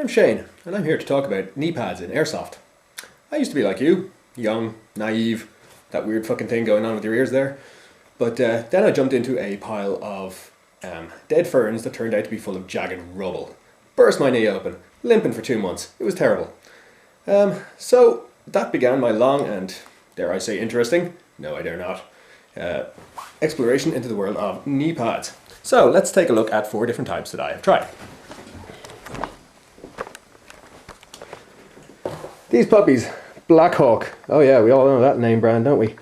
I'm Shane, and I'm here to talk about knee pads in airsoft. I used to be like you, young, naive, that weird fucking thing going on with your ears there. But then I jumped into a pile of dead ferns that turned out to be full of jagged rubble. Burst my knee open, limping for 2 months. It was terrible. So that began my long and, dare I say, interesting, no I dare not, exploration into the world of knee pads. So let's take a look at 4 different types that I have tried. These puppies, Blackhawk. Oh yeah, we all know that name brand, don't we?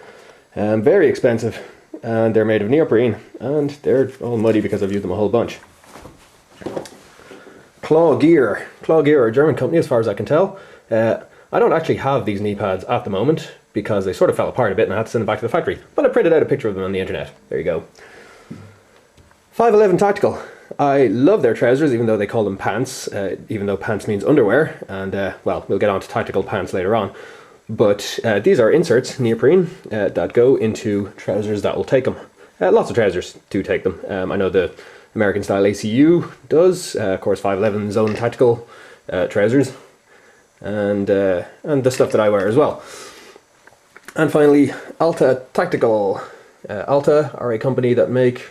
Very expensive, and they're made of neoprene, and they're all muddy because I've used them a whole bunch. Claw Gear are a German company as far as I can tell. I don't actually have these knee pads at the moment because they sort of fell apart a bit and I had to send them back to the factory. But I printed out a picture of them on the internet. There you go. 511 Tactical. I love their trousers, even though they call them pants, even though pants means underwear, and well, we'll get on to tactical pants later on. But these are inserts, neoprene, that go into trousers that will take them. Lots of trousers do take them. I know the American style ACU does, of course 511's own tactical trousers, and the stuff that I wear as well. And finally, Alta Tactical. Alta are a company that make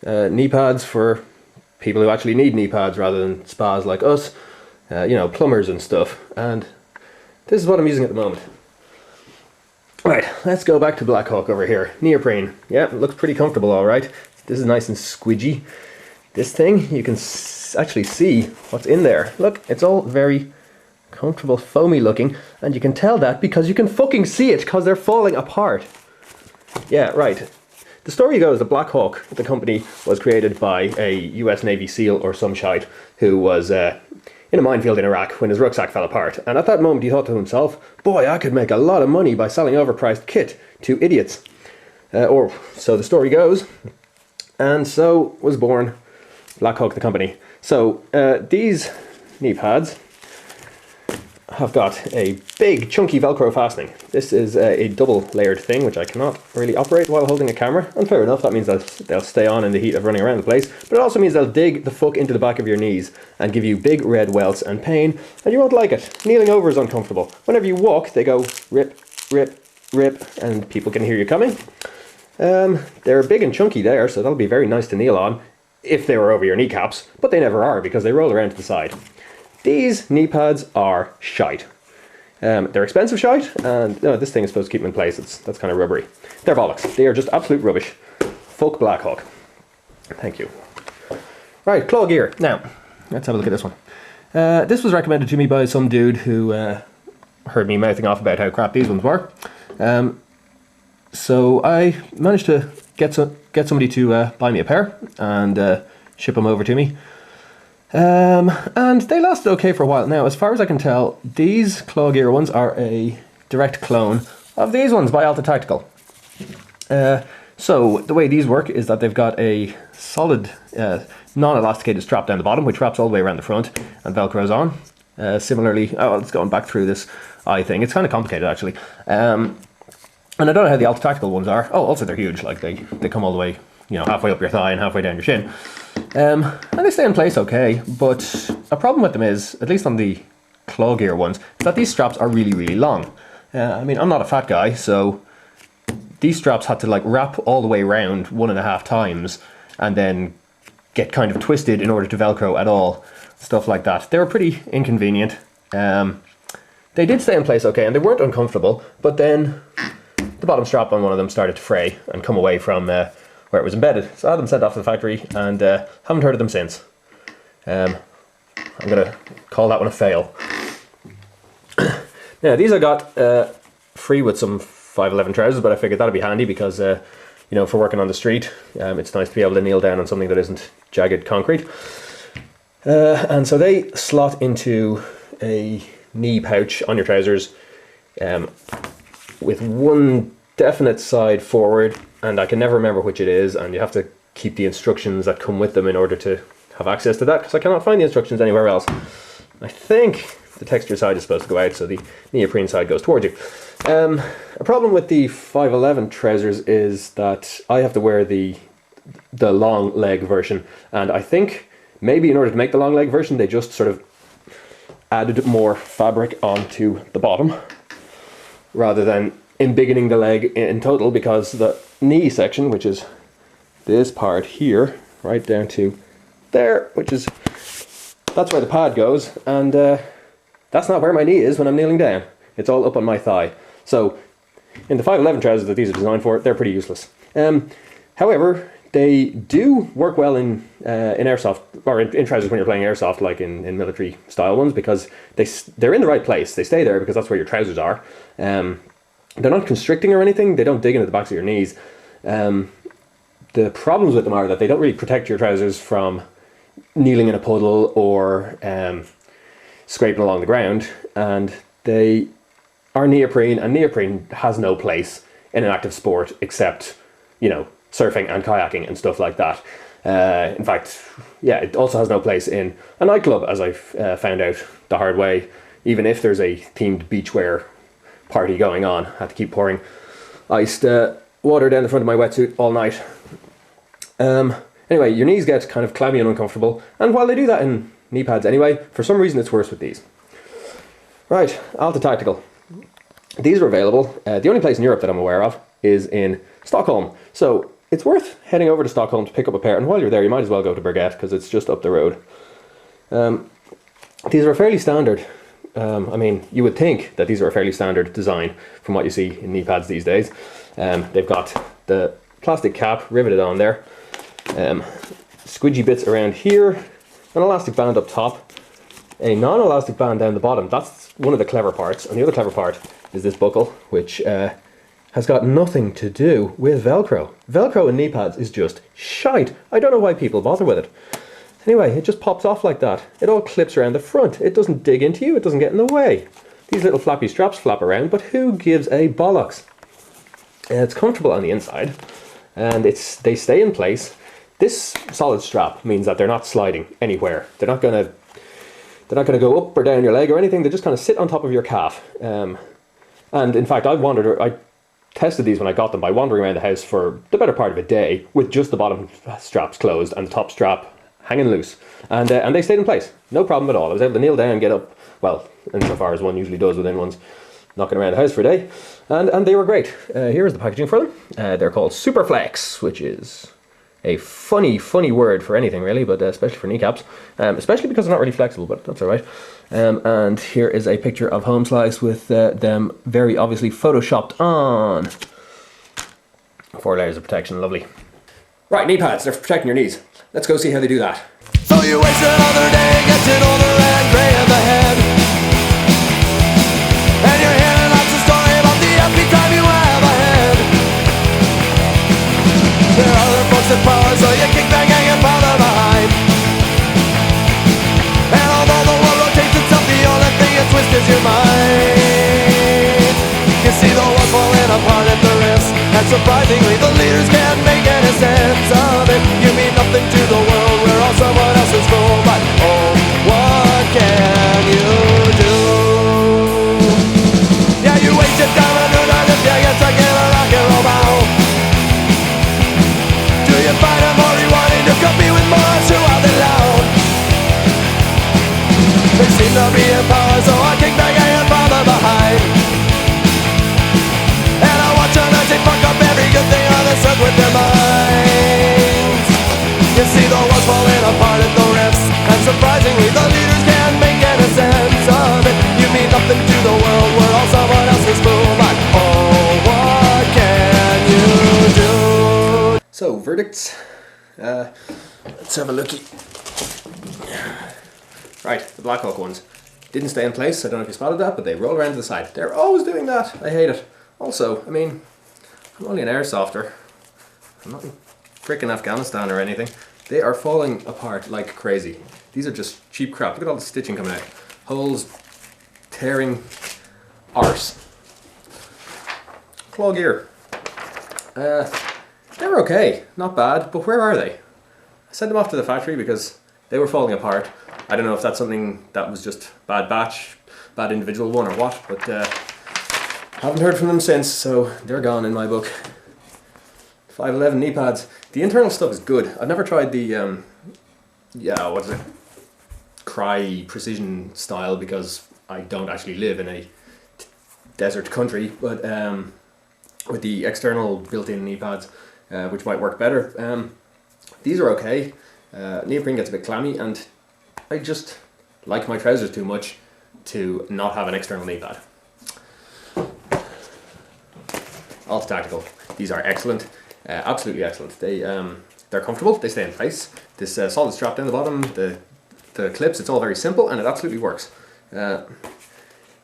knee pads for people who actually need knee pads rather than spas like us, you know, plumbers and stuff. And this is what I'm using at the moment. Right, let's go back to Blackhawk over here. Neoprene. Yeah, it looks pretty comfortable, all right. This is nice and squidgy. This thing, you can actually see what's in there. Look, it's all very comfortable, foamy looking, and you can tell that because you can fucking see it because they're falling apart. Yeah, right. The story goes that Blackhawk, the company, was created by a US Navy SEAL or some shite who was in a minefield in Iraq when his rucksack fell apart. And at that moment he thought to himself, boy, I could make a lot of money by selling overpriced kit to idiots. Or so the story goes. And so was born Blackhawk, the company. So these knee pads have got a big chunky Velcro fastening. This is a double layered thing which I cannot really operate while holding a camera, and fair enough, that means that they'll stay on in the heat of running around the place, but it also means they'll dig the fuck into the back of your knees and give you big red welts and pain, and you won't like it. Kneeling over is uncomfortable. Whenever you walk they go rip, rip, rip, and people can hear you coming. They're big and chunky there, so that'll be very nice to kneel on if they were over your kneecaps, but they never are because they roll around to the side. These knee pads are shite. They're expensive shite, and no, this thing is supposed to keep them in place. That's kind of rubbery. They're bollocks. They are just absolute rubbish. Fuck Blackhawk. Thank you. Right, Claw Gear. Now, let's have a look at this one. This was recommended to me by some dude who heard me mouthing off about how crap these ones were. So I managed to get somebody to buy me a pair and ship them over to me. And they lasted okay for a while. Now, as far as I can tell, these Claw Gear ones are a direct clone of these ones by Alta Tactical. So the way these work is that they've got a solid non-elasticated strap down the bottom, which wraps all the way around the front and velcros on. Similarly, it's going back through this eye thing. It's kind of complicated actually. And I don't know how the Alta Tactical ones are. Oh, also they're huge. Like they come all the way, you know, halfway up your thigh and halfway down your shin. And they stay in place okay, but a problem with them is, at least on the Claw Gear ones, is that these straps are really, really long. I mean, I'm not a fat guy, so these straps had to like wrap all the way around 1.5 times and then get kind of twisted in order to Velcro at all. Stuff like that. They were pretty inconvenient. They did stay in place okay, and they weren't uncomfortable, but then the bottom strap on one of them started to fray and come away from where it was embedded. So I had them sent off to the factory and haven't heard of them since. I'm going to call that one a fail. Now, these I got free with some 511 trousers, but I figured that'd be handy because, you know, for working on the street, it's nice to be able to kneel down on something that isn't jagged concrete. And so they slot into a knee pouch on your trousers with one definite side forward, and I can never remember which it is, and you have to keep the instructions that come with them in order to have access to that, because I cannot find the instructions anywhere else. I think the texture side is supposed to go out, so the neoprene side goes towards you. A problem with the 511 trousers is that I have to wear the long leg version, and I think maybe in order to make the long leg version they just sort of added more fabric onto the bottom rather than embiggening the leg in total, because the knee section, which is this part here, right down to there, that's where the pad goes, and that's not where my knee is when I'm kneeling down. It's all up on my thigh. So in the 511 trousers that these are designed for, they're pretty useless. However, they do work well in airsoft, or in trousers when you're playing airsoft, like in military style ones, because they're in the right place. They stay there because that's where your trousers are. They're not constricting or anything. They don't dig into the backs of your knees. The problems with them are that they don't really protect your trousers from kneeling in a puddle or scraping along the ground, and they are neoprene, and neoprene has no place in an active sport except, you know, surfing and kayaking and stuff like that. In fact, yeah, it also has no place in a nightclub, as I've found out the hard way. Even if there's a themed beachwear party going on, I have to keep pouring iced water down the front of my wetsuit all night. Anyway, your knees get kind of clammy and uncomfortable, and while they do that in knee pads anyway, for some reason it's worse with these. Right, Alta Tactical. These are available. The only place in Europe that I'm aware of is in Stockholm. So it's worth heading over to Stockholm to pick up a pair, and while you're there you might as well go to Berget because it's just up the road. These are a fairly standard, I mean, you would think that these are a fairly standard design from what you see in knee pads these days. They've got the plastic cap riveted on there, squidgy bits around here, an elastic band up top, a non-elastic band down the bottom. That's one of the clever parts, and the other clever part is this buckle, which has got nothing to do with Velcro. Velcro in knee pads is just shite. I don't know why people bother with it. Anyway, it just pops off like that. It all clips around the front. It doesn't dig into you, it doesn't get in the way. These little flappy straps flap around, but who gives a bollocks? It's comfortable on the inside, and they stay in place. This solid strap means that they're not sliding anywhere. They're not gonna go up or down your leg or anything. They just kind of sit on top of your calf. And in fact, I tested these when I got them by wandering around the house for the better part of a day with just the bottom straps closed and the top strap hanging loose, and they stayed in place, no problem at all. I was able to kneel down and get up, well, insofar as one usually does within one's knocking around the house for a day, and they were great. Here's the packaging for them. They're called Superflex, which is a funny word for anything really, but especially for kneecaps, especially because they're not really flexible, but that's all right. And here is a picture of home slice with them very obviously photoshopped on. 4 layers of protection, lovely. Right, knee pads, they're for protecting your knees. Let's go see how they do that. So you waste another day getting older and gray in the head, and you're hearing lots of story about the happy time you have ahead. There are other folks that power, so you kick back and get farther behind. And although the world rotates itself, the only thing it twists is your mind. You see the world falling apart at the rifts, and surprisingly the leaders can't make any sense of it. You mean nothing to the world, we're all someone else's fool, but oh, what can you do? Yeah, you waste your time and noon if you get stuck in a rock and roll bow. Do you find it more rewarding to compete with more who are they loud? They seem to be in power, so I kick back and get farther behind. And I watch them as they fuck up every good thing on this earth with their minds. You see the world's falling apart at the rifts, and surprisingly the leaders can't make any sense of it. You mean nothing to the world, we're all someone else's fool, but oh, what can you do? So, verdicts. Let's have a looky. Right, the Blackhawk ones. Didn't stay in place, I don't know if you spotted that, but they roll around to the side. They're always doing that, I hate it. Also, I mean, I'm only an airsofter. I'm not in frickin' Afghanistan or anything. They are falling apart like crazy. These are just cheap crap. Look at all the stitching coming out. Holes, tearing arse. Claw gear. They're okay, not bad, but where are they? I sent them off to the factory because they were falling apart. I don't know if that's something that was just bad batch, bad individual one or what, but haven't heard from them since, so they're gone in my book. 511 knee pads. The internal stuff is good. I've never tried the, what is it? try precision style because I don't actually live in a desert country, but with the external built-in knee pads, which might work better. These are okay. Neoprene gets a bit clammy, and I just like my trousers too much to not have an external knee pad. Alta Tactical. These are excellent, absolutely excellent. They're comfortable, they stay in place. This solid strap down the bottom, the clips, it's all very simple and it absolutely works.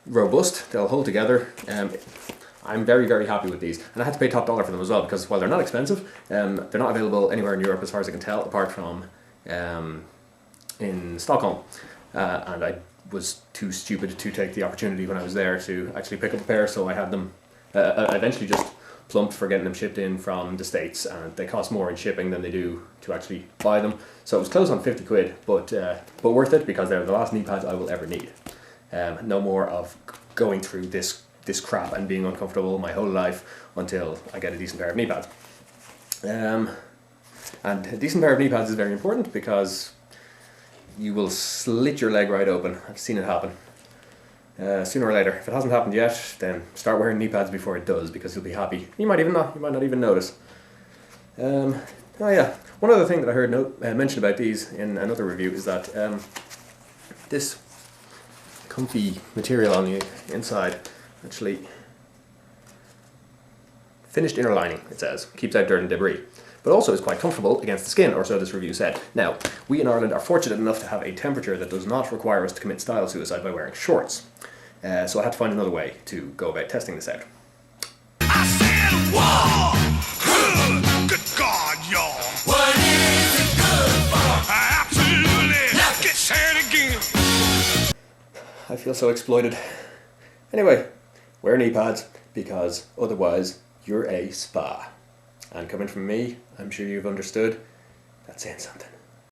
Robust, they'll hold together. I'm very, very happy with these. And I had to pay top dollar for them as well, because while they're not expensive, they're not available anywhere in Europe as far as I can tell, apart from in Stockholm. And I was too stupid to take the opportunity when I was there to actually pick up a pair, so I had them. I eventually just plumped for getting them shipped in from the States, and they cost more in shipping than they do to actually buy them. So it was close on 50 quid, but worth it, because they're the last knee pads I will ever need. No more of going through this crap and being uncomfortable my whole life until I get a decent pair of knee pads. And a decent pair of knee pads is very important, because you will slit your leg right open. I've seen it happen. Sooner or later. If it hasn't happened yet, then start wearing knee pads before it does, because you'll be happy. You might not even notice. Oh yeah, one other thing that I heard mentioned about these in another review is that this comfy material on the inside, actually finished inner lining, it says, keeps out dirt and debris, but also is quite comfortable against the skin, or so this review said. Now, we in Ireland are fortunate enough to have a temperature that does not require us to commit style suicide by wearing shorts. So I had to find another way to go about testing this out. I said war! Good God, y'all! What is it good for? Absolutely! Let's get sad again! I feel so exploited. Anyway, wear knee pads, because otherwise you're a spa. And coming from me, I'm sure you've understood, that's saying something.